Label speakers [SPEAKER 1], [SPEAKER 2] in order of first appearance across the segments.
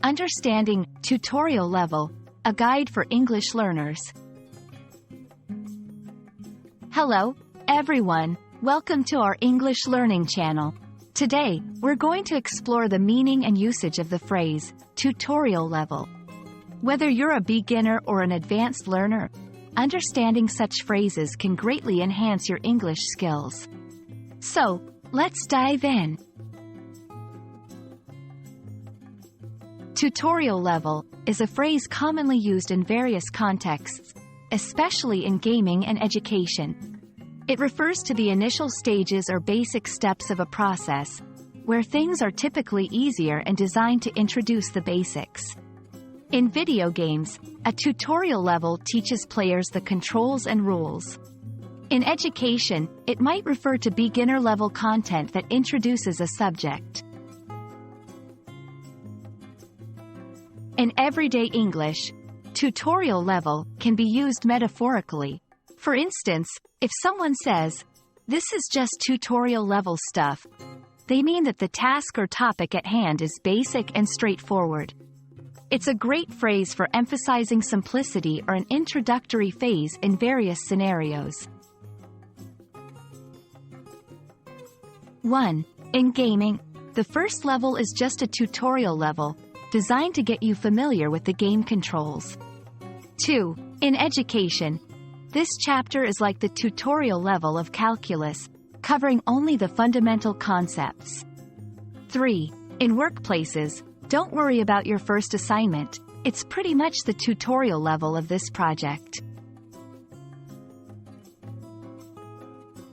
[SPEAKER 1] Understanding, tutorial level, a guide for English learners. Hello, everyone. Welcome to our English learning channel. Today, we're going to explore the meaning and usage of the phrase, tutorial level. Whether you're a beginner or an advanced learner, understanding such phrases can greatly enhance your English skills. So, let's dive in. Tutorial level is a phrase commonly used in various contexts, especially in gaming and education. It refers to the initial stages or basic steps of a process, where things are typically easier and designed to introduce the basics. In video games, a tutorial level teaches players the controls and rules. In education, it might refer to beginner-level content that introduces a subject. In everyday English, tutorial level can be used metaphorically. For instance, if someone says, "This is just tutorial level stuff," they mean that the task or topic at hand is basic and straightforward. It's a great phrase for emphasizing simplicity or an introductory phase in various scenarios. 1. In gaming, the first level is just a tutorial level, designed to get you familiar with the game controls. 2. In education, this chapter is like the tutorial level of calculus, covering only the fundamental concepts. 3. In workplaces, don't worry about your first assignment, it's pretty much the tutorial level of this project.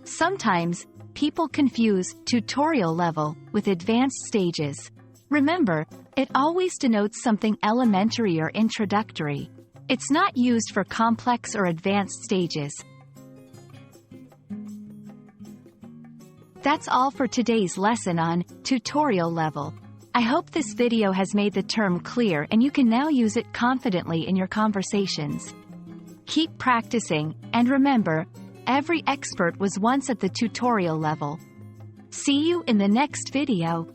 [SPEAKER 1] Sometimes, people confuse tutorial level with advanced stages. Remember, it always denotes something elementary or introductory. It's not used for complex or advanced stages. That's all for today's lesson on tutorial level. I hope this video has made the term clear and you can now use it confidently in your conversations. Keep practicing, and remember, every expert was once at the tutorial level. See you in the next video.